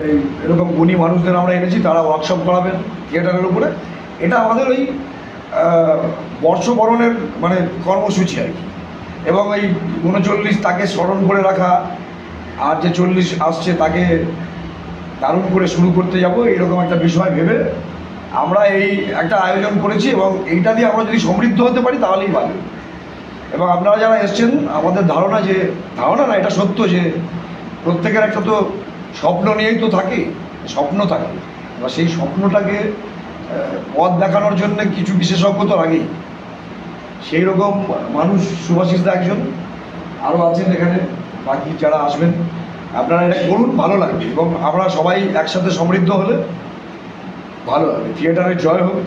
এই এরকম গুণী মানুষদের আমরা এনেছি, তারা ওয়ার্কশপ করাবেন থিয়েটারের উপরে। এটা আমাদের ওই বর্ষবরণের মানে কর্মসূচি আর কি। এবং এই 39 তাকে স্মরণ করে রাখা, আর যে 40 আসছে তাকে দারুণ করে শুরু করতে যাব, এইরকম একটা বিষয় ভেবে আমরা এই একটা আয়োজন করেছি। এবং এইটা দিয়ে আমরা যদি সমৃদ্ধ হতে পারি তাহলেই ভালো। এবং আপনারা যারা এসছেন, আমাদের ধারণা না, এটা সত্য যে প্রত্যেকের একটা তো স্বপ্ন নিয়েই তো থাকে, স্বপ্ন থাকে। এবার সেই স্বপ্নটাকে পথ দেখানোর জন্য কিছু বিশেষজ্ঞ তো লাগেই। সেই রকম মানুষ শুভাশিসদা একজন, আরও আছেন এখানে বাকি যারা আসবেন। আপনারা এটা করুন, ভালো লাগবে। এবং আমরা সবাই একসাথে সমৃদ্ধ হলে ভালো হবে। থিয়েটারের জয় হোক।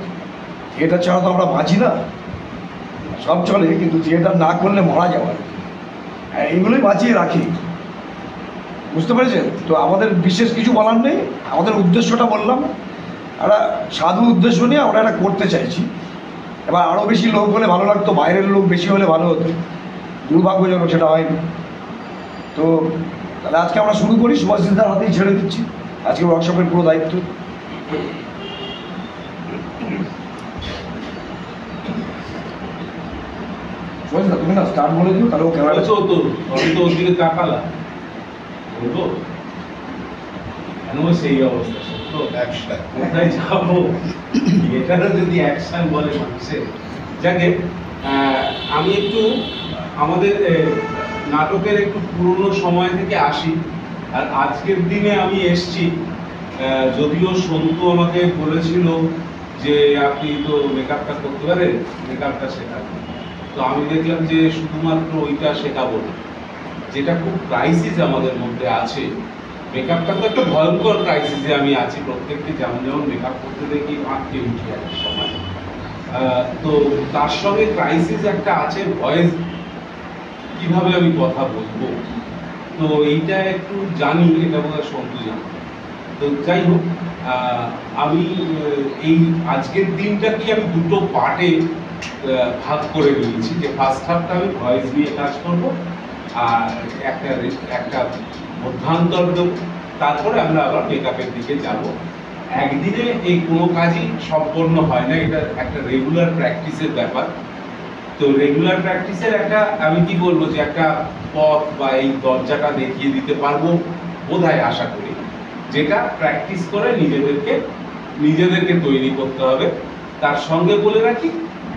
থিয়েটার ছাড়া তো আমরা বাঁচি না, সব চলে, কিন্তু থিয়েটার না করলে মারা যাওয়ার এইগুলোই বাঁচিয়ে রাখি। বুঝতে পেরেছেন তো? আমাদের বিশেষ কিছু বলার নেই, আমাদের উদ্দেশ্যটা বললাম, একটা সাধু উদ্দেশ্য নিয়ে আমরা এটা করতে চাইছি। এবার আরও বেশি লোক হলে ভালো লাগতো, বাইরের লোক বেশি হলে ভালো হতো, দুর্ভাগ্যজনক সেটা হয়নি। তো তাহলে আজকে আমরা শুরু করি, শুভাশিসদার হাতেই ছেড়ে দিচ্ছি আজকে ওয়ার্কশপের পুরো দায়িত্ব। শুভাশিসদা তুমি না স্টার্ট বলে দিও, তাহলে ও ক্যামেরা তো ওর দিকে তাকালা বলবো কেন সেই অবস্থা। তো কোথায় যাবো, এটারও যদি অ্যাকশন বলে মানুষের। যাকে আমি একটু আমাদের নাটকের একটু পুরনো সময় থেকে আসি। আর আজকের দিনে আমি এসছি, যদিও সন্তু আমাকে বলেছিল যে আপনি তো মেকআপটা করতে পারেন, মেকআপটা শেখাবেন। তো আমি দেখলাম যে শুধুমাত্র ওইটা শেখাবো না, যেটা খুব ক্রাইসিস আমাদের মধ্যে আছে। মেকআপটা তো একটা ভয়ঙ্কর ক্রাইসিসে আমি আছি। প্রত্যেককে যেমন যেমন মেকআপ করতে দেখি আঁকতে উঠি এক সময়। তো তার সঙ্গে ক্রাইসিস একটা আছে, ভয়েস কিভাবে আমি কথা বলবো। তো এইটা একটু জানি, এটা বোধহয় সন্তু জানি। তো যাই হোক, আমি এই আজকের দিনটাকে আমি দুটো পার্টে ভাগ করে নিয়েছি। যে ফার্স্ট হাফটা আমি ভয়েস নিয়ে কাজ করব, আর একটা মধ্যান্তর দেব, তারপরে আমরা আবার মেকআপের দিকে যাব। একদিনে এই কোনো কাজই সম্পন্ন হয় না, এটা একটা রেগুলার প্র্যাকটিসের ব্যাপার। তো রেগুলার প্র্যাকটিসের একটা আমি কি বলবো যে একটা পথ বা এই দরজাটা দেখিয়ে দিতে পারবো বোধহয়, আশা করি। যেটা প্র্যাকটিস করে নিজেদেরকে তৈরি করতে হবে। তার সঙ্গে বলে রাখি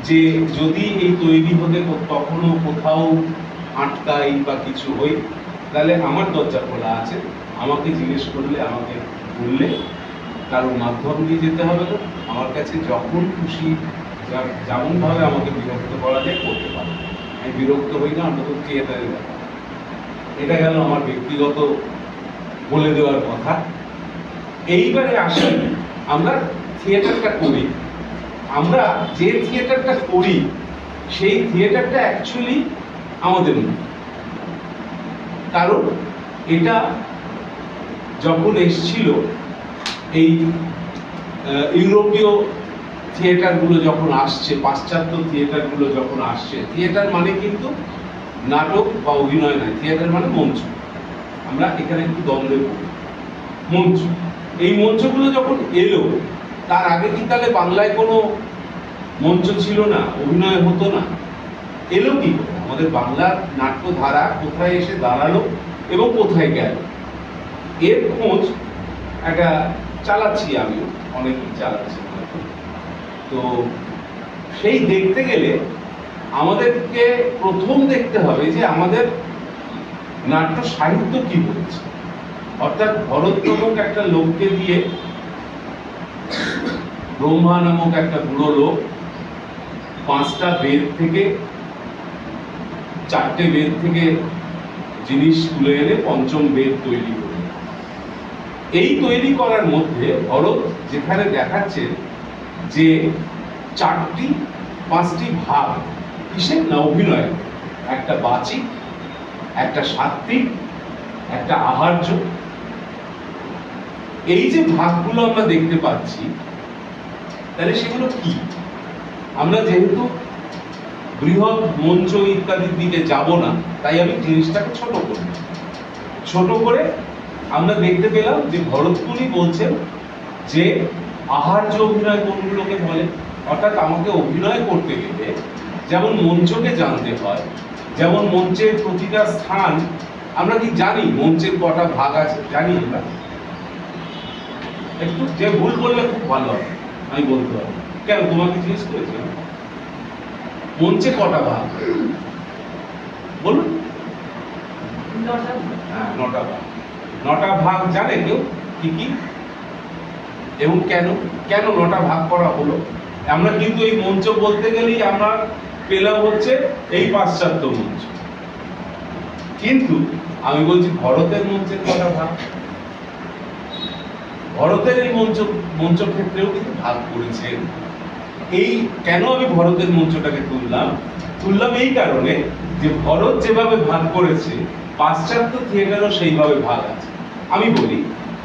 যে যদি এই তৈরি হতে কখনো কোথাও আটকাই বা কিছু হই, তাহলে আমার দরজা খোলা আছে। আমাকে জিজ্ঞেস করলে, আমাকে বললে, কারোর মাধ্যম দিয়ে যেতে হবে না। আমার কাছে যখন খুশি যেমনভাবে আমাকে বিরক্ত করা যায় করতে পারে। আমি বিরক্ত হই না, অন্তত থিয়েটারের ব্যাপার। এটা গেল আমার ব্যক্তিগত বলে দেওয়ার কথা। এইবারে আসি, আমরা থিয়েটারটা করি। আমরা যে থিয়েটারটা করি সেই থিয়েটারটা অ্যাকচুয়ালি আমাদের নয়। কারণ এটা যখন এসছিল, এই ইউরোপীয় থিয়েটারগুলো যখন আসছে, পাশ্চাত্য থিয়েটারগুলো যখন আসছে, থিয়েটার মানে কিন্তু নাটক বা অভিনয় নয়, থিয়েটার মানে মঞ্চ। আমরা এখানে একটু দ্বন্দ্বে পড়ি, মঞ্চ। এই মঞ্চগুলো যখন এলো, তার আগে কি তাহলে বাংলায় কোনো মঞ্চ ছিল না, অভিনয় হতো না? এলো কি করে? আমাদের বাংলার নাট্যধারা কোথায় এসে দাঁড়ালো এবং কোথায় গেল, এর খোঁজ একটা চালাচ্ছি, আমিও অনেকই চালাচ্ছি। তো সেই দেখতে গেলে আমাদেরকে প্রথম দেখতে হবে যে আমাদের নাট্য সাহিত্য কি বলছে। অর্থাৎ ভরত নামক একটা লোককে দিয়ে, ব্রহ্মা নামক একটা বুড়ো লোক 5টা বেদ থেকে 4টে বেদ থেকে জিনিস তুলে এনে পঞ্চম বেদ তৈরি করে। এই তৈরি করার মধ্যে ভরত যেখানে দেখাচ্ছে যে 5টি ভাগ, কিসের না অভিনয়, একটা বাচিক, একটা সাত্ত্বিক, একটা আহার্য। এই যে ভাগগুলো আমরা দেখতে পাচ্ছি, তাহলে সেগুলো কি? আমরা যেহেতু বৃহৎ মঞ্চ ইত্যাদির দিকে যাব না, তাই আমি জিনিসটাকে ছোট করে আমরা দেখতে পেলাম যে ভরতপুরি বলছেন যে আহার্য অভিনয় কোনগুলোকে বলে, অর্থাৎ আমাকে অভিনয় করতে গেলে যেমন মঞ্চকে জানতে হয়, যেমন মঞ্চের প্রতিটা স্থান আমরা কি জানি, মঞ্চের কটা ভাগ আছে জানি আমরা, একটু যে ভুল করলে খুব ভালো হবে আমি বলতে পারবো। কেন তোমাকে জিজ্ঞেস করেছিলাম মঞ্চে কটা ভাগ বলুন? হ্যাঁ, 9টা ভাগ। 9টা ভাগ জানে কেউ কি কি এবং কেন কেন 9টা ভাগ করা হলো? আমরা কিন্তু এই মঞ্চ বলতে গেলেই আমরা পেলাম হচ্ছে এই পাশ্চাত্য মঞ্চ, কিন্তু আমি বলছি ভরতের মঞ্চের কটা ভাগ? ভরতের এই মঞ্চ ক্ষেত্রেও কিন্তু ভাগ করেছেন। এই কেন আমি ভরতের মঞ্চটাকে তুললাম এই কারণে যে ভরত যেভাবে ভাগ করেছে পাশ্চাত্য থিয়েটারও সেইভাবে ভাগ আছে। আমি বলি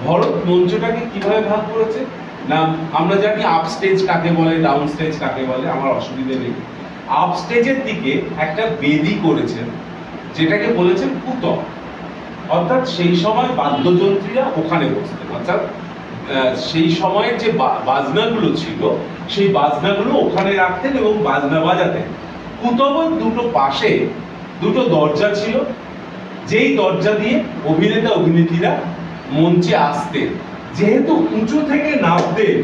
ভরত মঞ্চটাকে কিভাবে ভাগ করেছে না, আমরা জানি আপ স্টেজ কাকে বলে, ডাউন স্টেজ কাকে বলে, আমার অসুবিধা নেই। আপ স্টেজের দিকে একটা বেদি করেছেন যেটাকে বলেছেন পুতক, অর্থাৎ সেই সময় বাদ্যযন্ত্রীরা ওখানে বসতেন, অর্থাৎ সেই সময়ের যে বাজনাগুলো ছিল সেই বাজনাগুলো ওখানে রাখতেন এবং বাজনা বাজাতেন। পুতবের দুটো পাশে দুটো দরজা ছিল, যেই দরজা দিয়ে অভিনেতা অভিনেত্রীরা মঞ্চে আসতেন। যেহেতু উঁচু থেকে নামতেন,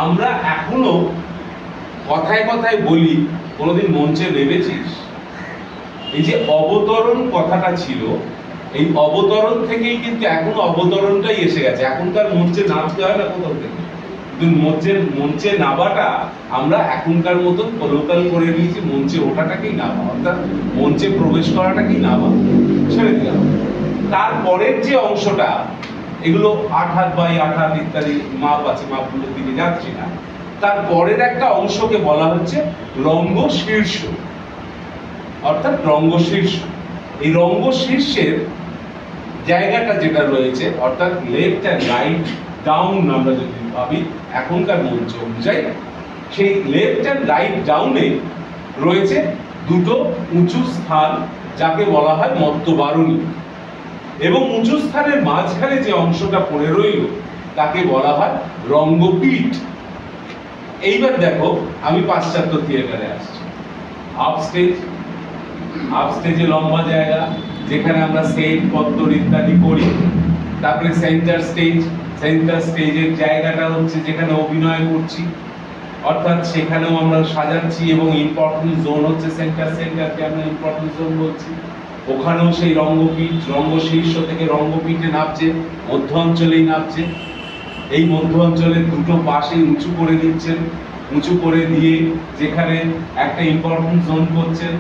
আমরা এখনো কথায় কথায় বলি কোনোদিন মঞ্চে নেমেছিস? এই যে অবতরণ কথাটা ছিল, এই অবতরণ থেকেই কিন্তু এখন অবতরণটাই এসে গেছে। এখনকার মঞ্চে নামতে হয় না কোথাও থেকে, কিন্তু মঞ্চে নামাটা আমরা এখনকার মতন লোকাল করে নিয়েছি, মঞ্চে ওঠাটাকেই নামা, অর্থাৎ মঞ্চে প্রবেশ করাটাকেই নামা ছেড়ে দিলাম। তারপরের যে অংশটা, এগুলো 8 হাত বাই 8 হাত ইত্যাদি মাপ আছে, মাপগুলো দিকে যাচ্ছি না। তারপরের একটা অংশকে বলা হচ্ছে রঙ্গ শীর্ষ, অর্থাৎ রঙ্গ শীর্ষ। এই রঙ্গ শীর্ষের জায়গাটা যেটা রয়েছে, অর্থাৎ লেফট অ্যান্ড রাইট ডাউন আমরা যদি ভাবি এখনকার মঞ্চ অনুযায়ী, সেই লেফট অ্যান্ড রাইট ডাউনে রয়েছে দুটো উঁচু স্থান যাকে বলা হয় মধ্যবারণী, এবং উঁচু স্থানের মাঝখানে যে অংশটা পড়ে রইল তাকে বলা হয় রঙ্গপীঠ। এইবার দেখো আমি পাশ্চাত্য থিয়েটারে আসছি। আপস্টেজে লম্বা জায়গা যেখানে আমরা সেট পত্তর ইত্যাদি করি, তারপরে সেন্টার স্টেজের জায়গাটা হচ্ছে যেখানে অভিনয় করছি, অর্থাৎ সেখানেও আমরা সাজাচ্ছি, এবং ইম্পর্টেন্ট জোন হচ্ছে সেন্টারকে আমরা ইম্পর্টেন্ট জোন বলছি। ওখানেও সেই রঙ্গপীঠ, রঙ্গ শীর্ষ থেকে রঙ্গপীঠে নামছে, মধ্য অঞ্চলেই নামছে। এই মধ্য অঞ্চলের দুটো পাশে উঁচু করে দিচ্ছেন, উঁচু করে দিয়ে যেখানে একটা ইম্পর্টেন্ট জোন করছেন,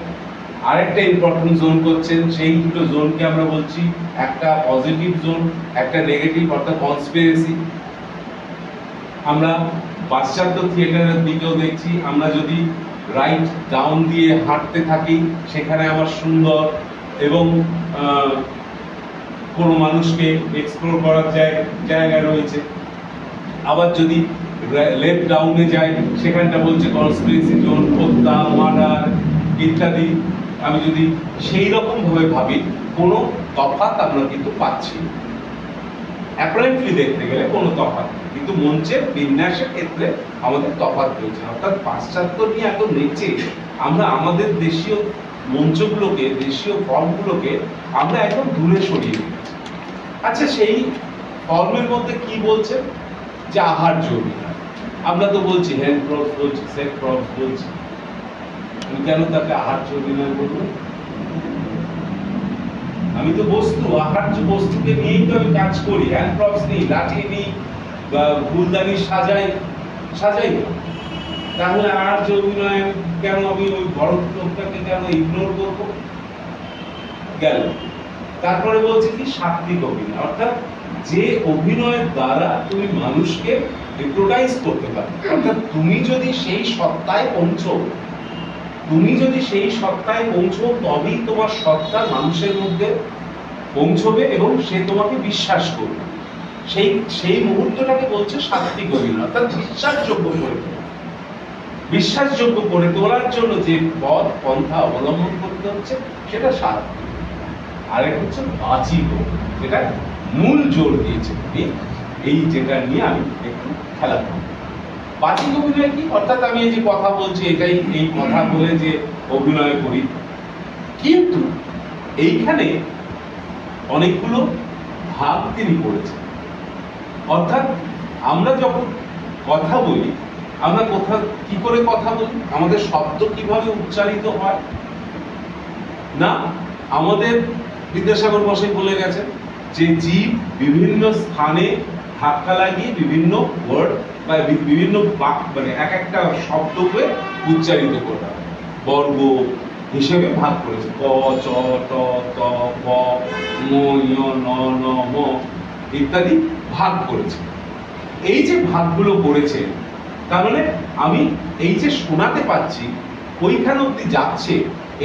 আরেকটা ইম্পর্টেন্ট জোন করছেন, সেই দুটো জোনকে আমরা বলছি একটা পজিটিভ জোন, একটা নেগেটিভ, অর্থাৎ কনস্পিরেসি। আমরা পাশ্চাত্য থিয়েটারের দিকেও দেখছি, আমরা যদি রাইট ডাউন দিয়ে হাঁটতে থাকি সেখানে আমার সুন্দর এবং কোনো মানুষকে এক্সপ্লোর করার জায়গা রয়েছে। আবার যদি লেফট ডাউনে যাই সেখানটা বলছে কনস্পিরেসি জোন, হত্যা, মার্ডার ইত্যাদি। আমি যদি সেই রকম ভাবে ভাবি কোনো তফাৎ আমরা কিন্তু পাচ্ছি না, অ্যাপারেন্টলি দেখতে গেলে কোনো তফাৎ, কিন্তু মঞ্চের বিন্যাসের ক্ষেত্রে আমাদের তফাৎ রয়েছে। অর্থাৎ পাশ্চাত্য নিয়ে এত নেচে আমরা আমাদের দেশীয় মঞ্চগুলোকে, দেশীয় ফর্মগুলোকে আমরা একদম দূরে সরিয়ে দিয়েছি। আচ্ছা, সেই ফর্মের মধ্যে কি বলছে যে আহার্য অভিনয়, আমরা তো বলছি হ্যান্ড প্রপস বলছি, সেট প্রপস বলছি, কেন তাকে আহার্য অভিনয় বলবো? আমি তো বস্তু, আহার্য বস্তুকে নিয়েই তো আমি কাজ করি, হ্যান্ড প্রপস নিই, লাঠি নিই বা ফুলদানি সাজাই না। তাহলে আহার্য অভিনয় কেন আমি ওই বড় লোকটাকে কেন ইগনোর করবো? গেল। তারপরে বলছে কি সাত্ত্বিক অভিনয়, অর্থাৎ যে অভিনয়ের দ্বারা তুমি মানুষকে হিপনোটাইজ করতে পারো, অর্থাৎ তুমি যদি সেই সত্তায় পৌঁছো তবেই তোমার সত্তা মানুষের মধ্যে পৌঁছবে এবং সে তোমাকে বিশ্বাস করবে। সেই মুহূর্তটাকে বলছে সাত্ত্বিক অভিনয়, অর্থাৎ বিশ্বাসযোগ্য করে তোলার জন্য যে পথ পন্থা অবলম্বন করতে হচ্ছে সেটা সাত্ত্বিক। আরেক হচ্ছে বাচিক, যেটা মূল জোর দিয়েছে তিনি এই যেটা নিয়ে আমি একটু খেলা করব। বাচিক অভিনয় কি, অর্থাৎ আমি এই যে কথা বলছি এটাই, এই কথা বলে যে অভিনয় করি, কিন্তু এইখানে অনেকগুলো ভাগ তিনি করেছেন। অর্থাৎ আমরা যখন কথা বলি, আমরা কি করে কথা বলি, আমাদের শব্দ কিভাবে উচ্চারিত হয়, না আমাদের বিদ্যাসাগর মশাই বলে গেছেন যে জীব বিভিন্ন স্থানে ধাক্কা লাগিয়ে বিভিন্ন ওয়ার্ড বা বিভিন্ন মানে এক একটা শব্দকে উচ্চারিত করা হয়, বর্গ হিসেবে ভাগ করেছে, ক চ ট ত প ম ঞ ন ন ম ইত্যাদি ভাগ করেছে। এই যে ভাগগুলো করেছে, তার মানে আমি এই যে শোনাতে পাচ্ছি ওইখানে অব্দি যাচ্ছে,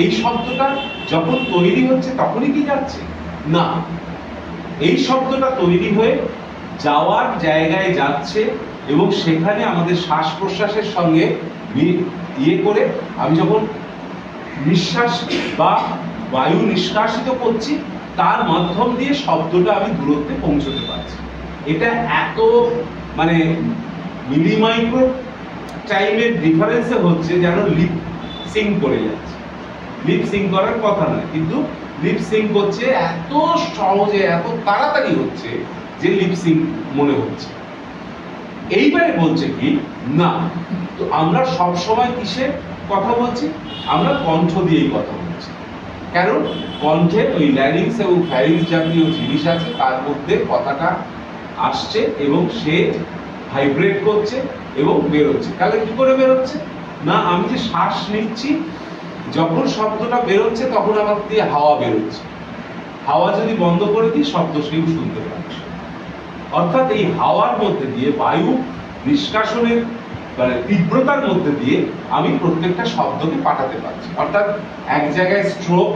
এই শব্দটা যখন তৈরি হচ্ছে তখনই কি যাচ্ছে না, এই শব্দটা তৈরি হয়ে যাওয়ার জায়গায় যাচ্ছে এবং সেখানে আমাদের শ্বাস প্রশ্বাসের সঙ্গে ইয়ে করে আমি যখন নিঃশ্বাস বা বায়ু নিষ্কাশিত করছি তার মাধ্যম দিয়ে শব্দটা আমি দূরত্বে পৌঁছতে পারছি। এটা এত মানে মিলিমাইক্রো টাইমের ডিফারেন্সে হচ্ছে যেন লিপ সিং করে যাচ্ছে। লিপ সিং করার কথা নয়, কিন্তু লিপ সিং করছে এত সহজে, এত তাড়াতাড়ি হচ্ছে যে লিপ সিং মনে হচ্ছে। এইবারে বলছে কি না, তো আমরা সব সময় কিসে কথা বলছি, আমরা কণ্ঠ দিয়েই কথা বলছি। কারণ কণ্ঠের ওই ল্যারিংস এবং ফ্যারিংস জাতীয় জিনিস আছে, তার মধ্যে কথাটা আসছে এবং সে ভাইব্রেট করছে এবং বেরোচ্ছে। তাহলে কি করে বেরোচ্ছে, না আমি যে শ্বাস নিচ্ছি, যখন শব্দটা বেরোচ্ছে তখন আমার দিয়ে হাওয়া বেরোচ্ছে, হাওয়া যদি বন্ধ করে দিই শব্দ সেও শুনতে পাচ্ছে। অর্থাৎ এই হাওয়ার মধ্যে দিয়ে, বায়ু নিষ্কাশনের মানে তীব্রতার মধ্যে দিয়ে আমি প্রত্যেকটা শব্দকে পাঠাতে পারছি। অর্থাৎ এক জায়গায় স্ট্রোক,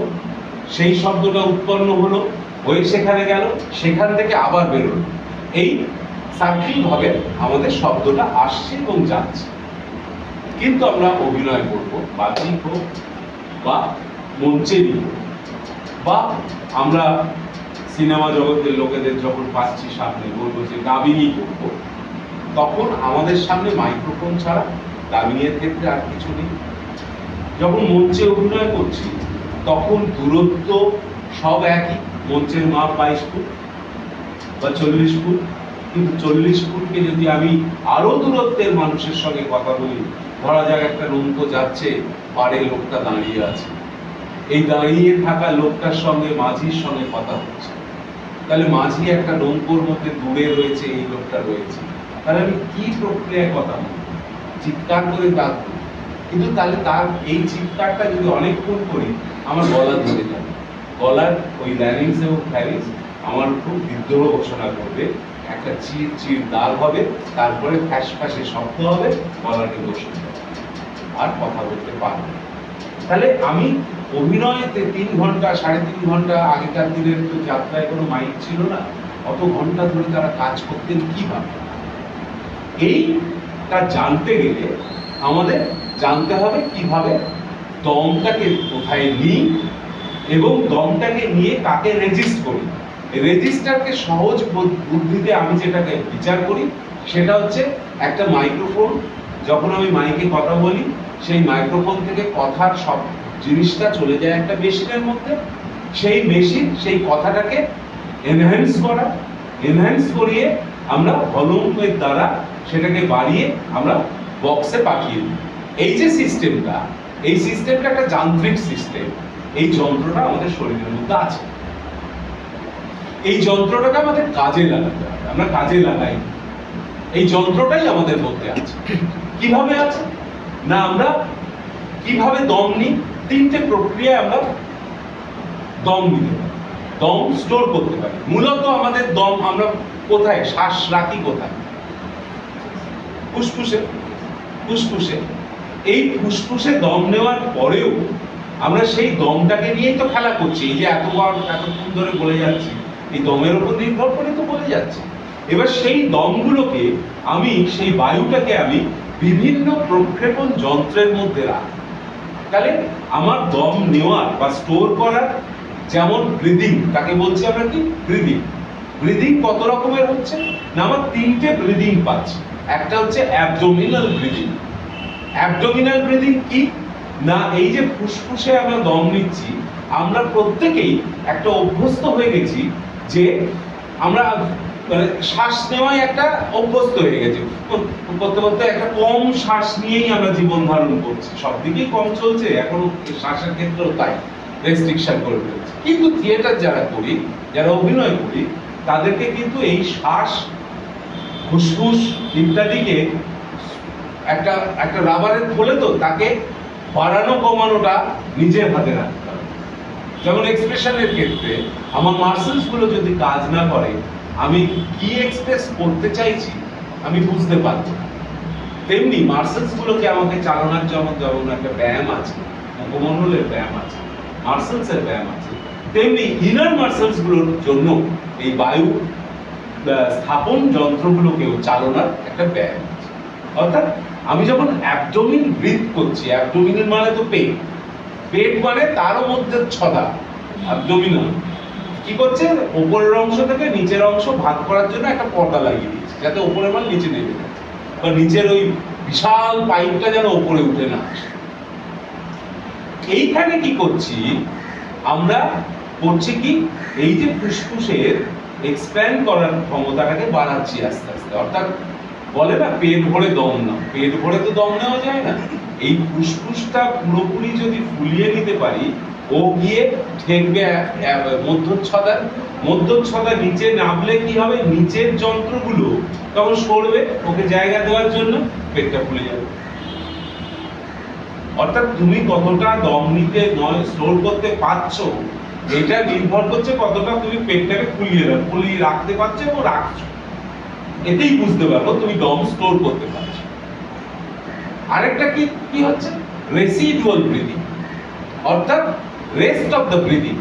সেই শব্দটা উৎপন্ন হলো, ওই সেখানে গেল, সেখান থেকে আবার বেরোলো, এই সার্কিল ভাবে আমাদের শব্দটা আসছে এবং যাচ্ছে। কিন্তু আমরা অভিনয় করব, বাচিক হোক বা মঞ্চেরই হোক, বা আমরা সিনেমা জগতের লোকেদের যখন পাচ্ছি সামনে, বলবো যে গাবিনী করবো, তখন আমাদের সামনে মাইক্রোফোন ছাড়া গাবিনীর ক্ষেত্রে আর কিছু নেই। যখন মঞ্চে অভিনয় করছি তখন দূরত্ব সব একই, মঞ্চের মাপ 22 ফুট বা 40 ফুট, কিন্তু 40 ফুটকে যদি আমি আরো দূরত্বের মানুষের সঙ্গে কথা বলি, ধরা যাক একটা নৌকো যাচ্ছে, পাড়ে লোকটা দাঁড়িয়ে আছে, এই দাঁড়িয়ে থাকা লোকটার সঙ্গে মাঝির সঙ্গে কথা হচ্ছে, তাহলে মাঝি একটা নৌকোর মধ্যে দূরে রয়েছে, এই লোকটা রয়েছে, তাহলে আমি কি প্রক্রিয়ায় কথা বলবো, চিৎকার করে ডাকবো, কিন্তু তাহলে তার এই চিৎকারটা যদি অনেকক্ষণ করি আমার গলা ধরে যাবে, গলার ওই ল্যারিংস এবং ফ্যারিংস আমার খুব বিদ্রোহ ঘোষণা করবে, একটা চির চির দাগ হবে, তারপরে ফ্যাস ফ্যাসে শব্দ হবে, গলাকে বসে আর কথা বলতে পারবো। তাহলে আমি অভিনয়তে 3 ঘন্টা 3.5 ঘন্টা, আগেকার দিনের তো যাত্রায় কোনো মাইক ছিল না, অত ঘন্টা ধরে তারা কাজ করতেন কিভাবে, এইটা জানতে গেলে আমাদের জানতে হবে কিভাবে দমটাকে কোথায় নিই এবং দমটাকে নিয়ে কাকে রেজিস্ট করি। রেজিস্টারকে সহজ বুদ্ধিতে আমি যেটাকে বিচার করি সেটা হচ্ছে একটা মাইক্রোফোন। যখন আমি মাইকে কথা বলি, সেই মাইক্রোফোন থেকে কথার সব জিনিসটা চলে যায় একটা মেশিনের মধ্যে, সেই মেশিন সেই কথাটাকে এনহ্যান্স করিয়ে আমরা ভলিউমের দ্বারা সেটাকে বাড়িয়ে আমরা বক্সে পাঠিয়ে দিই। এই যে সিস্টেমটা, এই সিস্টেমটা একটা যান্ত্রিক সিস্টেম, এই যন্ত্রটা আমাদের শরীরের মধ্যে আছে, এই যন্ত্রটাকে আমাদের কাজে লাগাতে হবে, আমরা কাজে লাগাই, এই যন্ত্রটাই আমাদের মধ্যে আছে। কিভাবে আছে না, আমরা কিভাবে দম নিই, 3টে প্রক্রিয়ায় আমরা দম নিতে পারি, দম স্টোর করতে পারি। মূলত আমাদের দম আমরা কোথায় শ্বাস রাখি, কোথায়, ফুসফুসে। এই ফুসফুসে দম নেওয়ার পরেও আমরা সেই দমটাকে নিয়েই তো খেলা করছি, এই যে এতক্ষণ ধরে বলে যাচ্ছি, এই দমের উপর নির্ভর করে তো বলে যাচ্ছি। এবার সেই দমগুলোকে আমি, সেই বায়ুটাকে আমি বিভিন্ন প্রক্ষেপণ যন্ত্রের মধ্যে রাখি। তাহলে আমার দম নেওয়ার বা স্টোর করার, যেমন ব্রিদিং, তাকে বলছি আমরা কি ব্রিদিং, ব্রিদিং কত রকমের হচ্ছে না, আমার তিনটে ব্রিদিং পাচ্ছি। একটা হচ্ছে অ্যাবডোমিনাল ব্রিদিং। অ্যাবডোমিনাল ব্রিদিং কি না, এই যে ফুসফুসে আমরা দম নিচ্ছি, আমরা প্রত্যেকেই একটা অভ্যস্ত হয়ে গেছি যে আমরা মানে শ্বাস নেওয়ায় একটা অভ্যস্ত হয়ে গেছে, করতে করতে একটা কম শ্বাস নিয়েই আমরা জীবন ধারণ করছি, সব দিকেই কম চলছে, এখনো শ্বাসের ক্ষেত্রেও তাই রেস্ট্রিকশন করে ফেলছে। কিন্তু থিয়েটার যারা করি, যারা অভিনয় করি, তাদেরকে কিন্তু এই শ্বাস, ফুসফুস ইত্যাদিকে একটা একটা রাবারের থলে, তো তাকে বাড়ানো কমানোটা নিজের হাতে রাখতে হবে। যেমন এক্সপ্রেশনের ক্ষেত্রে আমার মাসেলস গুলো যদি কাজ না করে, আমি কি এক্সপ্রেস করতে চাইছি আমি বুঝতে পারছি না। তেমনি মাসেলস গুলোকে আমাকে চালানোর জন্য যেমন একটা ব্যায়াম আছে, মুখমণ্ডলের ব্যায়াম আছে, মাসেলস এর ব্যায়াম আছে, তেমনি ইনার মাসেলস গুলোর জন্য এই বায়ু স্থাপন যন্ত্রগুলোকেও চালানোর একটা ব্যায়াম আছে। অর্থাৎ আমি যখন অ্যাবডোমিন ব্রিথ করছি, অ্যাবডোমিন মানে তো পেট, পেট মানে তারও মধ্যে ছদা, অ্যাবডোমিনাল কি করছে, উপরের অংশ থেকে নিচের অংশ ভাগ করার জন্য একটা পর্দা লাগিয়ে দিয়েছে, যাতে উপরের মাল নিচে নেমে যায়, বা নিচের ওই বিশাল পাইপটা যেন উপরে উঠে না আসে। এইখানে কি করছি আমরা, করছি কি, এই যে ফুসফুসের এক্সপ্যান্ড করার ক্ষমতাটাকে বাড়াচ্ছি আস্তে আস্তে। অর্থাৎ বলে না পেট ভরে দম নাও, পেট ভরে তো দম নেওয়া যায় না। এই ফুসফুসটা পুরোপুরি যদি ফুলিয়ে নিতে পারি, ও গিয়ে ঠেকবে মধ্যচ্ছদার, মধ্যচ্ছদা নিচে নামলে কি হবে, নিচের যন্ত্রগুলো তখন সরবে, ওকে জায়গা দেওয়ার জন্য পেটটা ফুলে যাবে। অর্থাৎ তুমি কতটা দম নিতে নয় স্টোর করতে পারছো, এটা নির্ভর করছে কতটা তুমি পেটটাকে ফুলিয়ে রাখতে পারছো এবং রাখছো। এতেই বুঝতে পারবো তুমি দম স্টোর করতে পারছো। আরেকটা কি কি হচ্ছে, রেসিডুয়াল ব্রিদিং, অর্থাৎ rest of the breathing.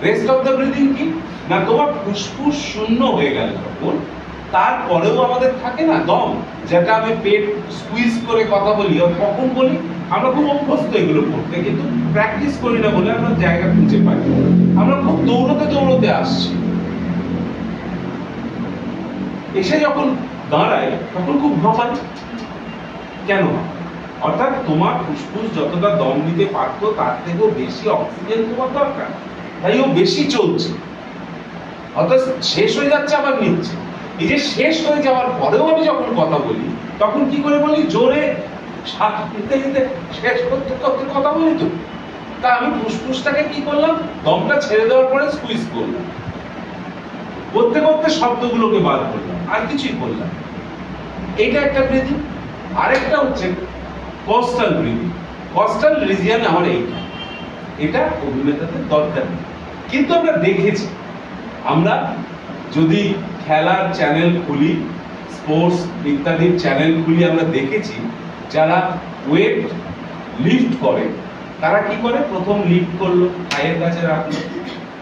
Rest of the breathing কি না, তোমার ফুসফুস শূন্য হয়ে গেল যখন, তারপরেও আমাদের থাকে না দম, যেটা আমি পেট স্কুইজ করে কথা বলি, কখন বলি, আমরা খুব অভ্যস্ত এগুলো করতে, কিন্তু প্র্যাকটিস করি না বলে আমরা জায়গা খুঁজে পাই। আমরা খুব দৌড়তে দৌড়তে আসছি, এসে যখন দাঁড়ায় তখন খুব ঘামাই। কেন? অর্থাৎ তোমার ফুসফুস যতটা দম নিতে পারতো তার থেকেও বেশি অক্সিজেন তোমার দরকার, তাই ও বেশি চলছে, অর্থাৎ শেষ হয়ে যাচ্ছে আবার নিচ্ছে। এই যে শেষ হয়ে যাওয়ার পরেও আমি যখন কথা বলি, তখন কি করে বলি, জোরে শ্বাস নিতে নিতে শেষ করতে করতে কথা বলি। তো তা আমি ফুসফুসটাকে কি করলাম, দমটা ছেড়ে দেওয়ার পরে স্কুইজ করলাম, করতে করতে শব্দগুলোকে বার করলাম, আর কিছুই করলাম। এইটা একটা ব্রিদিং। আরেকটা হচ্ছে কস্টাল ব্রিদিং। কস্টাল রিজিয়ন আমার এইটা, এটা অভিনেতাদের দরকার নেই, কিন্তু আমরা দেখেছি, আমরা যদি খেলার চ্যানেল খুলি, স্পোর্টস ইত্যাদির চ্যানেল খুলি, আমরা দেখেছি যারা ওয়েট লিফট করে তারা কি করে, প্রথম লিফট করলো, পায়ের কাছে রাখলো,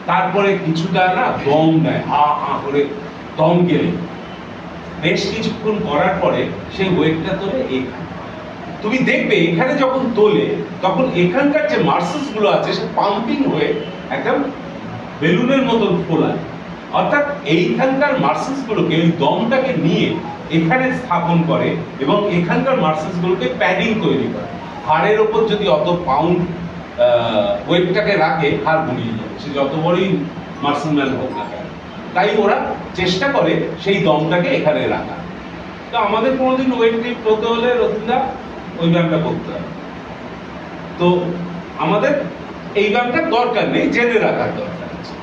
তারপরে কিছুটা না দম নেয়, হা হা করে দম গেলে, বেশ কিছুক্ষণ করার পরে সেই ওয়েটটা তোলে এখানে। তুমি দেখবে এখানে যখন তোলে তখন এখানকার যে মাসলস গুলো আছে সে পাম্পিং হয়ে একদম বেলুনের মতন ফোলায়। অর্থাৎ এইখানকার মাসলস গুলোকে, ওই দমটাকে নিয়ে এখানে স্থাপন করে এবং এখানকার মাসলস গুলোকে প্যাডিং তৈরি করে। হাড়ের ওপর যদি অত পাউন্ড ওয়েটটাকে রাখে, হাড় গুলিয়ে যাবে, সে যত বড়ই মাসল ম্যান হোক না কেন। তাই ওরা চেষ্টা করে সেই দমটাকে এখানে রাখা। তো আমাদের কোনোদিন ওয়েট লিফট করতে হলে রতিনদা ওই ব্যায়ামটা করতে হবে। তো আমাদের এই ব্যায়ামটার দরকার নেই, জেনে রাখার দরকার আছে।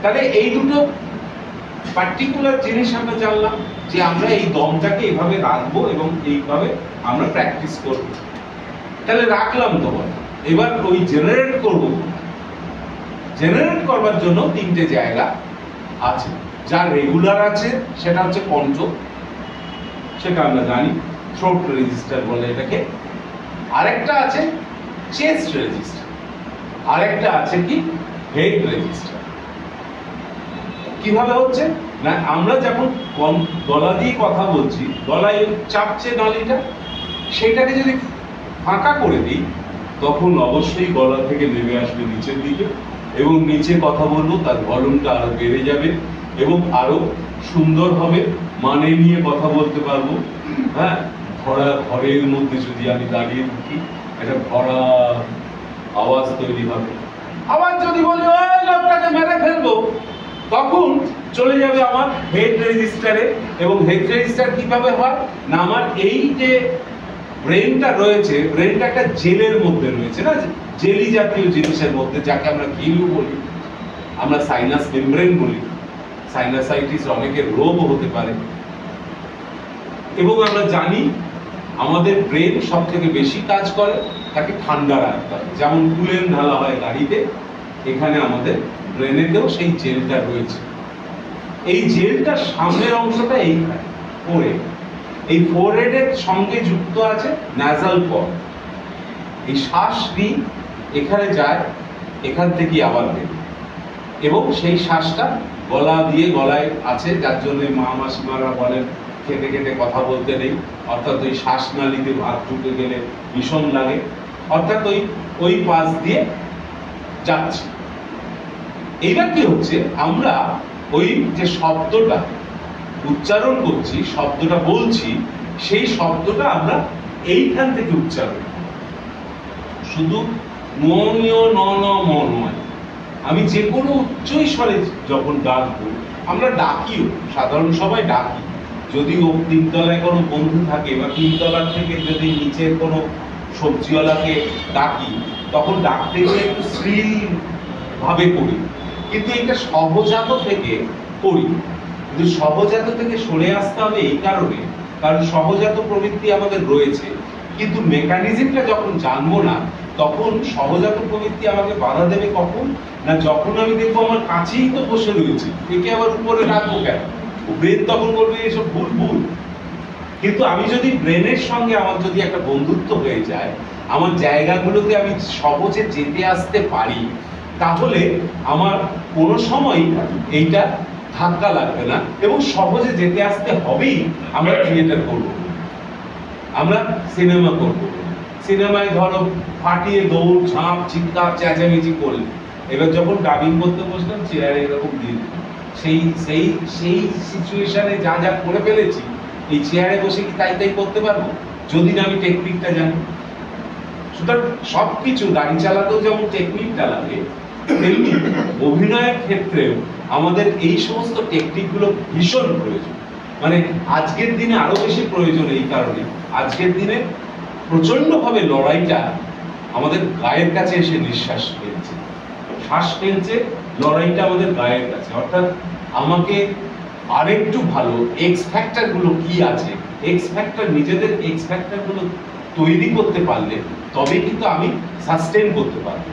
তাহলে এই দুটো পার্টিকুলার জিনিস আমরা জানলাম যে আমরা এই দমটাকে এইভাবে রাখবো এবং এইভাবে আমরা প্র্যাকটিস করব। তাহলে রাখলাম তো, এবার ওই জেনারেট করব। জেনারেট করবার জন্য তিনটে জায়গা আছে, যা রেগুলার আছে সেটা হচ্ছে কণ্ঠ, সেটা আমরা জানি, থ্রোট রেজিস্টার বলে এটাকে। আরেকটা আছে চেস্ট রেজিস্টার, আরেকটা আছে কি হেড রেজিস্টার। কিভাবে হচ্ছে না, আমরা যখন গলা দিয়ে কথা বলছি, গলায় চাপছে নালীটা, সেটাকে যদি ফাঁকা করে দিই তখন অবশ্যই গলা থেকে নেমে আসবে নিচের দিকে এবং নিচে কথা বলবো, তার ভলিউমটা আরো বেড়ে যাবে এবং আরো সুন্দর হবে, মানে নিয়ে কথা বলতে পারবো। হ্যাঁ, ভরা ঘরের মধ্যে যদি আমি দাঁড়িয়ে থাকি, একটা ভরা আওয়াজ তৈরি হবে। আবার যদি বলি ওই লোকটাকে মেরে ফেলবো, তখন চলে যাবে আমার হেড রেজিস্টারে। এবং হেড রেজিস্টার কিভাবে হয় না, আমার এই যে ব্রেনটা রয়েছে, ব্রেনটা একটা জেলের মধ্যে রয়েছে না, জেলি জাতীয় জিনিসের মধ্যে, যাকে আমরা ঘিলু বলি, আমরা সাইনাস মেমব্রেন বলি। সাইনাসাইটিস অনেকের রোগও হতে পারে। এবং আমরা জানি আমাদের ব্রেন সব থেকে বেশি কাজ করে তাকে ঠান্ডা রাখতে হবে। যেমন কুলেন ঢালা হয় গাড়িতে, এখানে আমাদের ব্রেনেতেও সেই জেলটা রয়েছে। এই জেলটার সামনের অংশটা এইখানে পড়ে, এই ফোরহেডের সঙ্গে যুক্ত আছে ন্যাসাল কর্ড। এই শ্বাস নিই, এখানে যায়, এখান থেকে আবার বের, এবং সেই শ্বাসটা গলা দিয়ে গলায় আছে, যার জন্য মা মাসিমারা বলেন খেতে খেতে কথা বলতে নেই, অর্থাৎ ওই শ্বাসনালীতে ভাত ঢুকে গেলে ভীষণ লাগে, অর্থাৎ ওই পাশ দিয়ে যাচ্ছে। এইবার কি হচ্ছে, আমরা ওই যে শব্দটা উচ্চারণ করছি, শব্দটা বলছি, সেই শব্দটা আমরা এইখান থেকে উচ্চারণ, শুধু মনীয় ন ন ম নয়। আমি যে কোনো উচ্চ স্বরে যখন ডাকবো, আমরা ডাকিও, সাধারণ সবাই ডাকি। যদি ও তিনতলায় কোনো বন্ধু থাকে বা তিনতলার থেকে যদি নিচের কোনো সবজিওয়ালাকে ডাকি, তখন ডাকতে গিয়ে একটু শ্লীল ভাবে করি, কিন্তু এটা সহজাত থেকে করি। কিন্তু সহজাত থেকে সরে আসতে হবে এই কারণে, কারণ সহজাত প্রবৃত্তি আমাদের রয়েছে, কিন্তু মেকানিজমটা যখন জানবো না, তখন সহজাত প্রবৃত্তি আমাকে বাধা দেবে কখন না, যখন আমি দেখবো আমার কাছেই তো বসে রয়েছে, একে আবার উপরে রাখবো কেন, ব্রেন তখন বলবে এসব ভুল ভুল। কিন্তু আমি যদি ব্রেনের সঙ্গে আমার যদি একটা বন্ধুত্ব হয়ে যায়, আমার জায়গাগুলোতে আমি সহজে যেতে আসতে পারি, তাহলে আমার কোনো সময় এইটা ধাক্কা লাগবে না, এবং সহজে যেতে আসতে হবেই। আমরা থিয়েটার করবো, আমরা সিনেমা করবো। সিনেমায় ধরো ফাটিয়ে দৌড় ঝাঁপ চিৎকার চেঁচামেচি করলে, এবার যখন ডাবিং করতে বসলাম চেয়ারে এরকম দিন, সেই সেই সেই সিচুয়েশনে যা যা করে ফেলেছি, এই চেয়ারে বসে কি তাই তাই করতে পারবো যদি না আমি টেকনিকটা জানি। সুতরাং সবকিছু, গাড়ি চালাতেও যেমন টেকনিকটা লাগে, তেমনি অভিনয়ের ক্ষেত্রেও আমাদের এই সমস্ত টেকনিকগুলো ভীষণ প্রয়োজন। মানে আজকের দিনে আরো বেশি প্রয়োজন, এই কারণে আজকের দিনে প্রচন্ড ভাবে লড়াইটা আমাদের গায়ের কাছে এসে নিঃশ্বাস ফেলছে, শ্বাস ফেলছে, লড়াইটা আমাদের গায়ের কাছে। অর্থাৎ আমাকে আরেকটু ভালো এক্স ফ্যাক্টর গুলো কি আছে, এক্স ফ্যাক্টর, নিজেদের এক্স ফ্যাক্টর গুলো তৈরি করতে পারলে তবে কিন্তু আমি সাস্টেন করতে পারবো।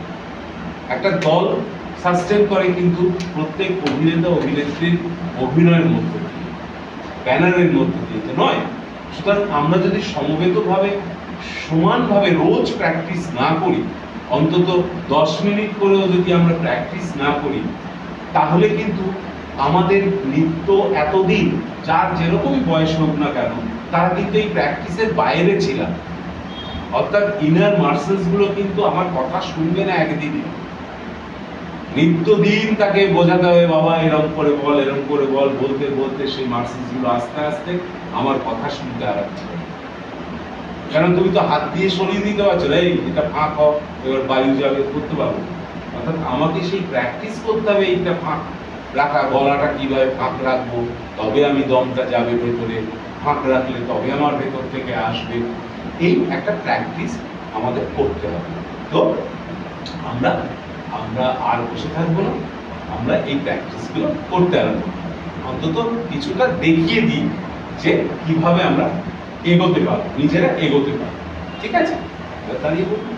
একটা দল সাস্টেন করে কিন্তু প্রত্যেক অভিনেতা অভিনেত্রীর অভিনয়ের মধ্যে দিয়ে, ব্যানারের মধ্যে দিয়ে নয়। সুতরাং আমরা যদি সমবেতভাবে সমানভাবে রোজ প্র্যাকটিস না করি, অন্তত 10 মিনিট করেও যদি আমরা প্র্যাকটিস না করি, তাহলে কিন্তু আমাদের নৃত্য এতদিন, যার যেরকমই বয়স হোক না কেন, তারা কিন্তু এই প্র্যাকটিসের বাইরে ছিলাম। অর্থাৎ ইনার মার্সেলস গুলো কিন্তু আমার কথা শুনবে না একদিনে, নিত্যদিন তাকে বোঝাতে হবে, বাবা এরকম করে বল, এরকম করে বল, বলতে বলতে সেই মার্সেলস গুলো আস্তে আস্তে আমার কথা শুনতে আরম্ভ করে। কারণ তুমি তো হাত দিয়ে সরিয়ে দিতে পারছো, এই এটা ফাঁক হোক, এবার বায়ু যাবে, করতে পারবো। অর্থাৎ আমাকে সেই প্র্যাকটিস করতে হবে, এইটা ফাঁক রাখা, গলাটা কিভাবে ফাঁক রাখবো, তবে আমি দমটা যাবে ভেতরে, ফাঁক রাখলে তবে আমার ভেতর থেকে আসবে। এই একটা প্র্যাকটিস আমাদের করতে হবে। তো আমরা আর বসে থাকবো না, আমরা এই প্র্যাকটিসগুলো করতে আরম্ভ, অন্তত কিছুটা দেখিয়ে দিই যে কিভাবে আমরা এগোতে পারবো, নিজেরা এগোতে পারবো। ঠিক আছে, দাঁড়িয়ে বলুন।